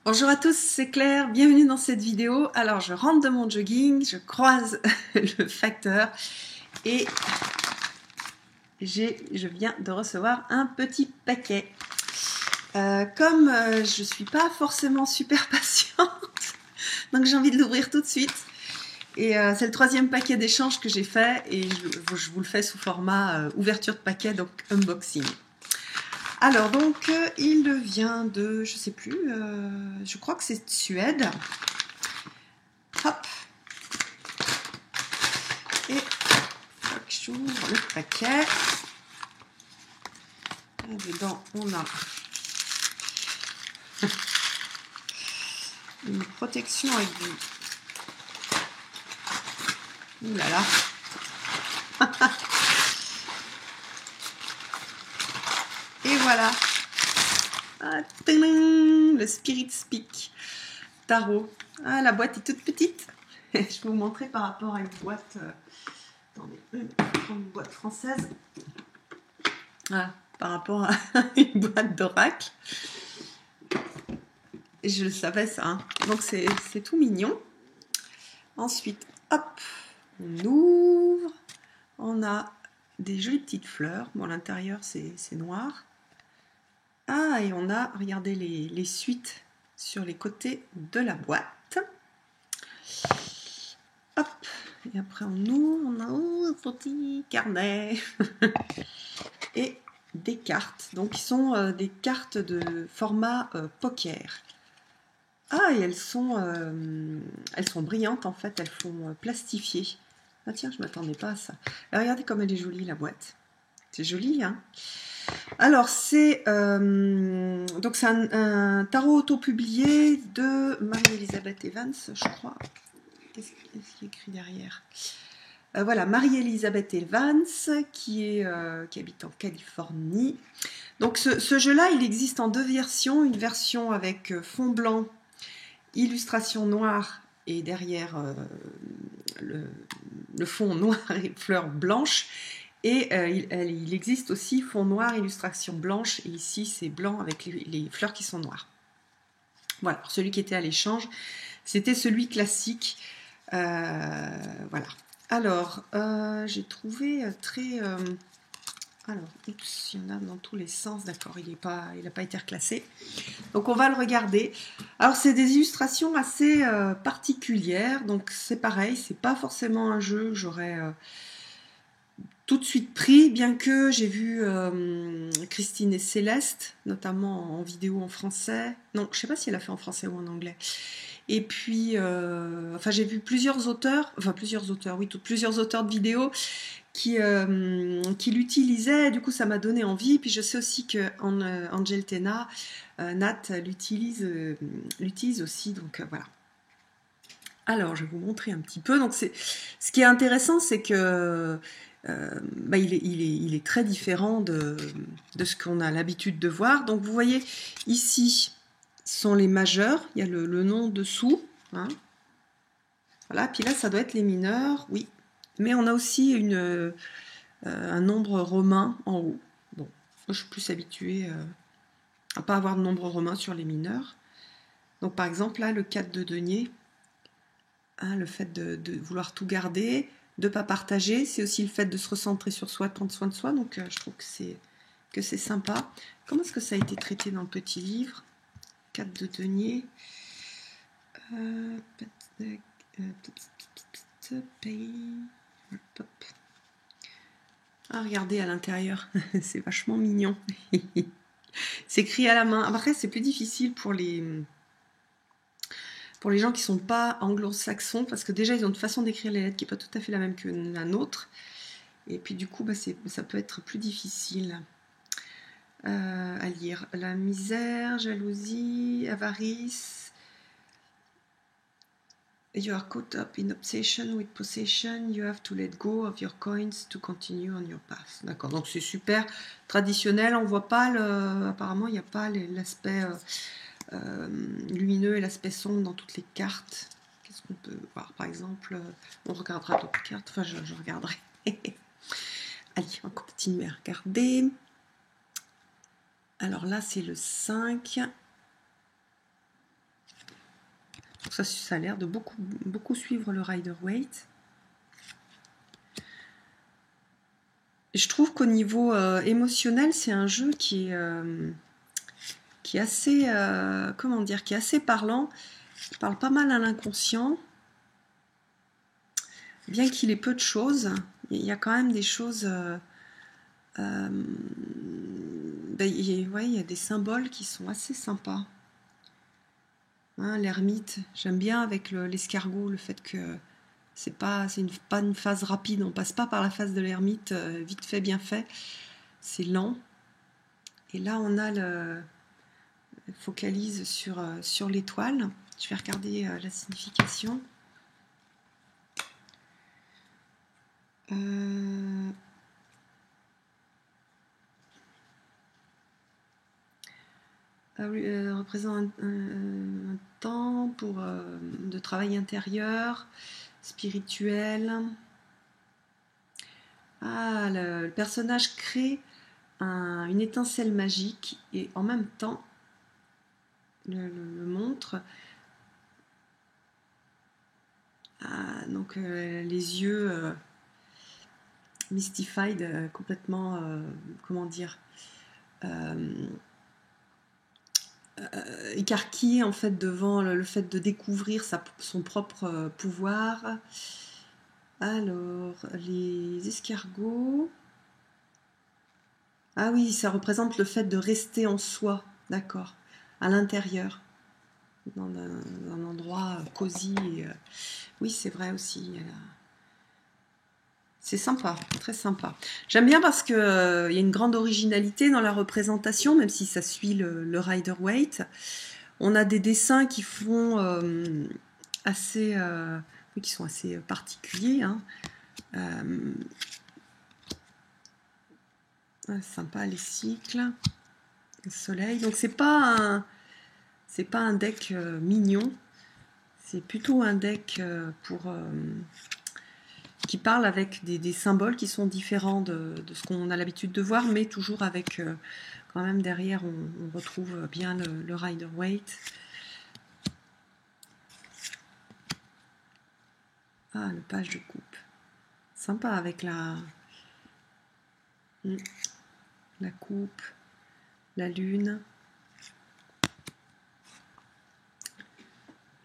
Bonjour à tous, c'est Claire, bienvenue dans cette vidéo. Alors je rentre de mon jogging, je croise le facteur et je viens de recevoir un petit paquet. Comme je suis pas forcément super patiente, donc j'ai envie de l'ouvrir tout de suite. Et c'est le troisième paquet d'échange que j'ai fait et je vous le fais sous format ouverture de paquet, donc unboxing. Alors donc il vient de, je sais plus, je crois que c'est de Suède. Hop. Et j'ouvre le paquet. Et dedans on a une protection avec du... Ouh là là. Et voilà. Ah, le Spirit Speak Tarot. Ah, la boîte est toute petite. Je vais vous montrer par rapport à une boîte. Attendez, une boîte française. Ah, par rapport à une boîte d'oracle. Je le savais ça. Hein. Donc c'est tout mignon. Ensuite, hop, on ouvre. On a des jolies petites fleurs. Bon, à l'intérieur, c'est noir. Ah, et on a, regardez les suites sur les côtés de la boîte. Hop, et après on ouvre, on a un petit carnet. Et des cartes, donc qui sont des cartes de format poker. Ah, et elles sont brillantes en fait, elles font plastifier. Ah tiens, je ne m'attendais pas à ça. Alors, regardez comme elle est jolie la boîte. C'est joli, hein. Alors, c'est un tarot auto-publié de Marie-Elisabeth Evans, je crois. Qu'est-ce qui est écrit derrière? Voilà, Marie-Elisabeth Evans, qui habite en Californie. Donc, ce jeu-là, il existe en deux versions. Une version avec fond blanc, illustration noire, et derrière le fond noir et fleurs blanches. Et il existe aussi fond noir, illustration blanche, et ici c'est blanc avec les fleurs qui sont noires. Voilà, alors, celui qui était à l'échange, c'était celui classique. Voilà. Alors, j'ai trouvé très... alors, oups, il y en a dans tous les sens, d'accord, il n'a pas été reclassé. Donc on va le regarder. Alors c'est des illustrations assez particulières, donc c'est pareil, c'est pas forcément un jeu que j'aurais... tout de suite pris, bien que j'ai vu Christine et Céleste, notamment en vidéo en français. Non, je ne sais pas si elle a fait en français ou en anglais. Et puis, enfin, j'ai vu plusieurs auteurs de vidéos qui l'utilisaient. Du coup, ça m'a donné envie. Puis je sais aussi que Angel Tena, Nat l'utilise aussi. Donc voilà. Alors, je vais vous montrer un petit peu. Donc, ce qui est intéressant, c'est que il est très différent de ce qu'on a l'habitude de voir. Donc, vous voyez, ici, sont les majeurs. Il y a le nom dessous. Hein. Voilà, puis là, ça doit être les mineurs, oui. Mais on a aussi un nombre romain en haut. Bon, moi, je suis plus habituée à ne pas avoir de nombre romain sur les mineurs. Donc, par exemple, là, le 4 de denier, hein, le fait de vouloir tout garder, de ne pas partager, c'est aussi le fait de se recentrer sur soi, de prendre soin de soi. Donc, je trouve que c'est sympa. Comment est-ce que ça a été traité dans le petit livre? 4 de denier. Ah, regardez à l'intérieur, c'est vachement mignon. C'est écrit à la main. Après, c'est plus difficile pour les gens qui ne sont pas anglo-saxons, parce que déjà, ils ont une façon d'écrire les lettres qui n'est pas tout à fait la même que la nôtre. Et puis, du coup, ça peut être plus difficile à lire. La misère, jalousie, avarice. You are caught up in obsession with possession. You have to let go of your coins to continue on your path. D'accord, donc c'est super traditionnel. On voit pas apparemment, il n'y a pas l'aspect lumineux et l'aspect sombre dans toutes les cartes. Qu'est-ce qu'on peut voir? Par exemple, on regardera d'autres cartes. Enfin, je regarderai. Allez, on va continuer à regarder. Alors là, c'est le 5. Ça a l'air de beaucoup suivre le Rider-Waite. Je trouve qu'au niveau émotionnel, c'est un jeu qui est assez, comment dire, qui est assez parlant. Il parle pas mal à l'inconscient. Bien qu'il ait peu de choses, il y a quand même des choses. Il y a des symboles qui sont assez sympas. Hein, l'ermite, j'aime bien avec l'escargot, le fait que c'est pas une phase rapide, on passe pas par la phase de l'ermite, vite fait, bien fait, c'est lent. Et là, on a focalise sur l'étoile. Je vais regarder la signification. Représente un temps de travail intérieur, spirituel. Le personnage crée une étincelle magique et en même temps le montre. Donc les yeux mystified, complètement, comment dire, écarquillé en fait devant le fait de découvrir son propre pouvoir. Alors, les escargots. Ah oui, ça représente le fait de rester en soi, d'accord, à l'intérieur, dans un endroit cosy. Oui, c'est vrai aussi. C'est sympa, très sympa. J'aime bien parce qu'il y a une grande originalité dans la représentation, même si ça suit le Rider-Waite. On a des dessins qui font qui sont assez particuliers. Hein. Sympa les cycles, le soleil. Donc c'est pas un deck mignon. C'est plutôt un deck qui parle avec des symboles qui sont différents de ce qu'on a l'habitude de voir, mais toujours avec quand même derrière on retrouve bien le Rider-Waite. Le page de coupe. Sympa avec la coupe, la lune,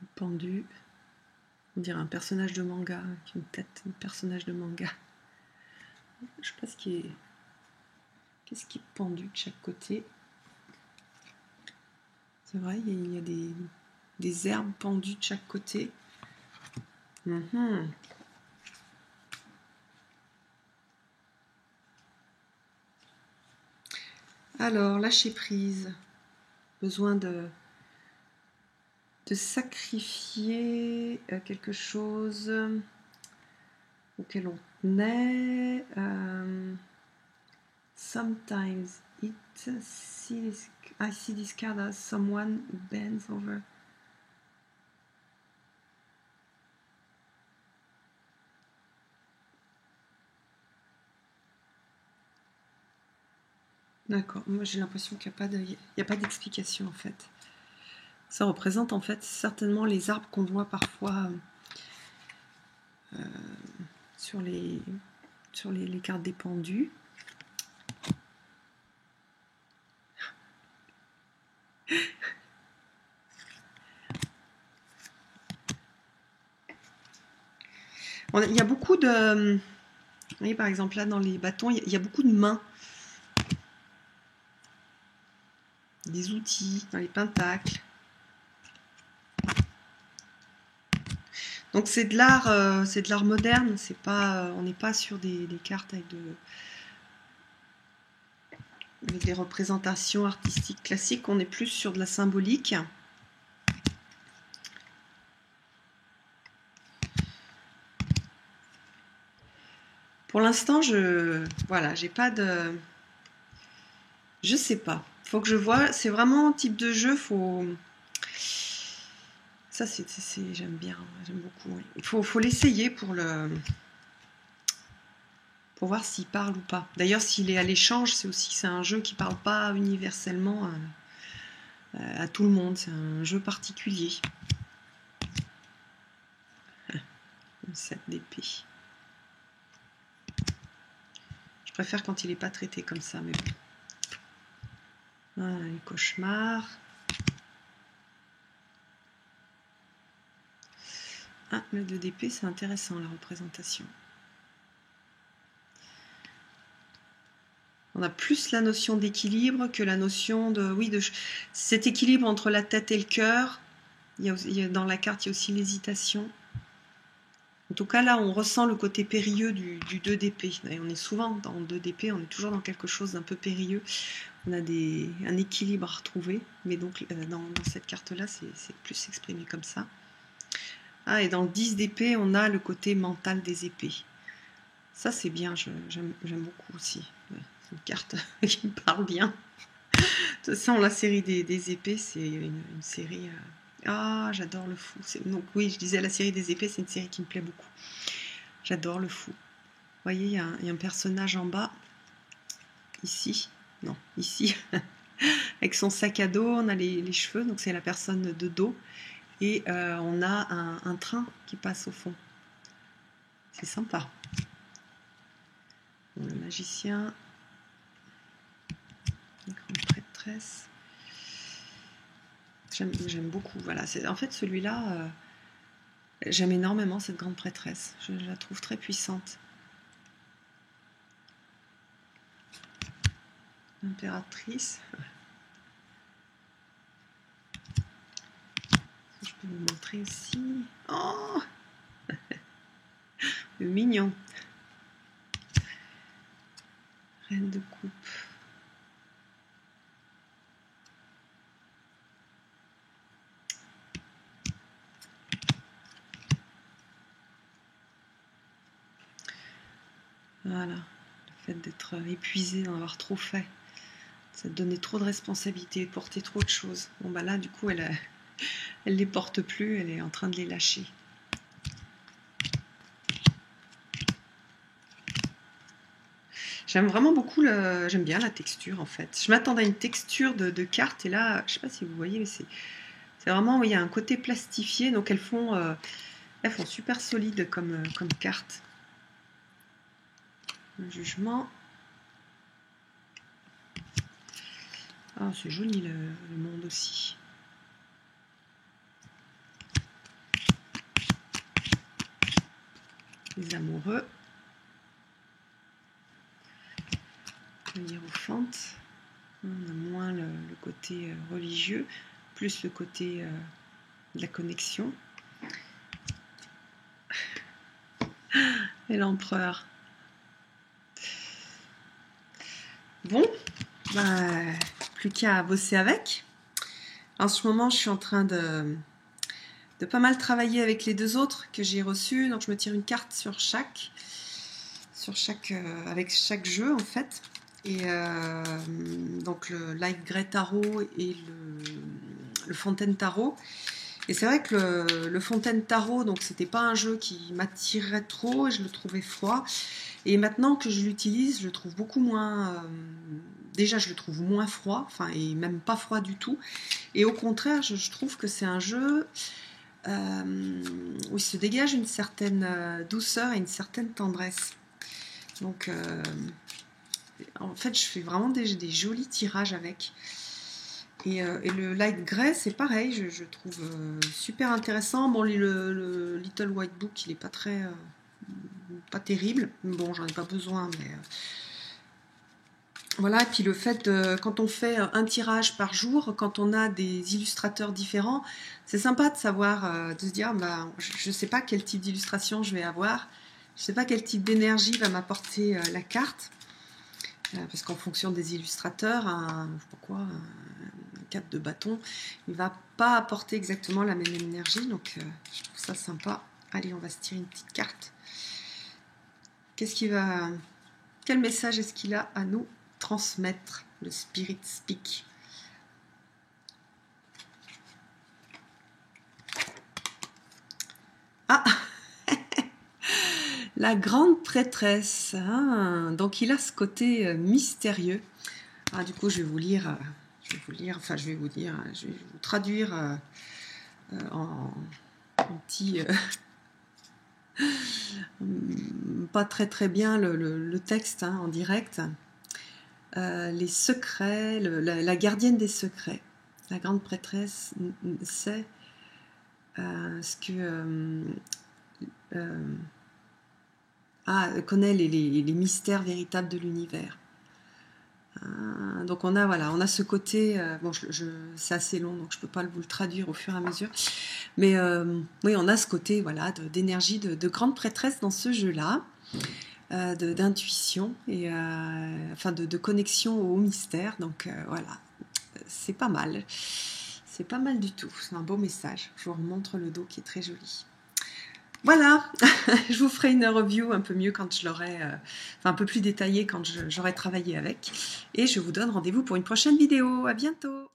le pendu. On dirait un personnage de manga, avec une tête de personnage de manga. Je sais pas qu'est-ce qui est pendu de chaque côté. C'est vrai, il y a des herbes pendues de chaque côté. Alors, lâcher prise. Besoin de sacrifier quelque chose auquel on tenait. Sometimes I see this card as someone who bends over. D'accord, moi j'ai l'impression qu'il n'y a pas d'explication en fait. Ça représente en fait certainement les arbres qu'on voit parfois sur les cartes des pendus. Il y a beaucoup de... Vous voyez par exemple là dans les bâtons, il y a beaucoup de mains. Des outils dans les pentacles. Donc c'est de l'art moderne, c'est pas, on n'est pas sur des cartes avec des représentations artistiques classiques, on est plus sur de la symbolique. Pour l'instant, j'ai pas de... Je sais pas. Faut que je vois. C'est vraiment un type de jeu, Ça, j'aime bien, j'aime beaucoup. Oui. Il faut l'essayer pour voir s'il parle ou pas. D'ailleurs, s'il est à l'échange, c'est un jeu qui parle pas universellement à tout le monde. C'est un jeu particulier. Le 7 d'épée. Je préfère quand il n'est pas traité comme ça, mais bon. Ah, les cauchemars. Ah, le 2 d'épée, c'est intéressant la représentation. On a plus la notion d'équilibre que la notion de... Oui, de cet équilibre entre la tête et le cœur. Dans la carte, il y a aussi l'hésitation. En tout cas, là, on ressent le côté périlleux du 2 d'épée. On est souvent dans le 2 d'épée, on est toujours dans quelque chose d'un peu périlleux. On a un équilibre à retrouver. Mais donc, dans cette carte-là, c'est plus exprimé comme ça. Ah, et dans le 10 d'épée, on a le côté mental des épées. Ça, c'est bien, j'aime beaucoup aussi. C'est une carte qui me parle bien. De toute façon, la série des épées, c'est une série... Ah, j'adore le fou. Donc oui, je disais la série des épées, c'est une série qui me plaît beaucoup. J'adore le fou. Vous voyez, il y a un personnage en bas, ici, non, ici, avec son sac à dos, on a les cheveux, donc c'est la personne de dos, et on a un train qui passe au fond. C'est sympa. Bon, le magicien, la grande prêtresse. J'aime beaucoup. Voilà. En fait, celui-là, j'aime énormément cette grande prêtresse. Je la trouve très puissante. Impératrice. Je peux vous montrer aussi. Oh, le mignon. Reine de coupe. Voilà, le fait d'être épuisé, d'en avoir trop fait, ça te donnait trop de responsabilités, de porter trop de choses. Bon bah là, du coup, elle les porte plus, elle est en train de les lâcher. J'aime vraiment beaucoup, j'aime bien la texture en fait. Je m'attendais à une texture de carte et là, je sais pas si vous voyez, mais c'est vraiment, il y a un côté plastifié, donc elles font super solide comme carte. Le jugement. Ah, c'est joli le monde aussi. Les amoureux. Le hiérophante. On a moins le côté religieux, plus le côté de la connexion. Et l'empereur. Bon, bah, plus qu'à bosser avec. En ce moment, je suis en train de pas mal travailler avec les deux autres que j'ai reçus. Donc, je me tire une carte avec chaque jeu en fait. Et donc le Light Grey Tarot et le Fontaine Tarot. Et c'est vrai que le Fontaine Tarot, donc c'était pas un jeu qui m'attirait trop et je le trouvais froid. Et maintenant que je l'utilise, je le trouve beaucoup moins... déjà, je le trouve moins froid, enfin, et même pas froid du tout. Et au contraire, je trouve que c'est un jeu où il se dégage une certaine douceur et une certaine tendresse. Donc, en fait, je fais vraiment des jolis tirages avec. Et le Light Grey, c'est pareil, je trouve super intéressant. Bon, le Little White Book, il n'est pas pas terrible. Bon, j'en ai pas besoin, mais... Voilà, et puis le fait, quand on fait un tirage par jour, quand on a des illustrateurs différents, c'est sympa de savoir, de se dire, bah, je ne sais pas quel type d'illustration je vais avoir, je ne sais pas quel type d'énergie va m'apporter la carte, parce qu'en fonction des illustrateurs, un 4 de bâton, il ne va pas apporter exactement la même énergie, donc je trouve ça sympa. Allez, on va se tirer une petite carte. Quel message est-ce qu'il a à nous transmettre, le Spirit Speak? Ah, la grande prêtresse. Ah, donc il a ce côté mystérieux. Ah, du coup, je vais vous traduire en petit Pas très bien le texte hein, en direct. Les secrets, la gardienne des secrets. La grande prêtresse sait ce que... connaît les mystères véritables de l'univers. Donc on a ce côté, bon c'est assez long donc je peux pas vous le traduire au fur et à mesure, mais oui on a ce côté voilà d'énergie de grande prêtresse dans ce jeu-là, d'intuition et enfin de connexion au mystère, donc voilà, c'est pas mal du tout, c'est un beau message. Je vous remontre le dos qui est très joli. Voilà, je vous ferai une review un peu mieux quand je l'aurai, enfin un peu plus détaillée quand j'aurai travaillé avec. Et je vous donne rendez-vous pour une prochaine vidéo. À bientôt!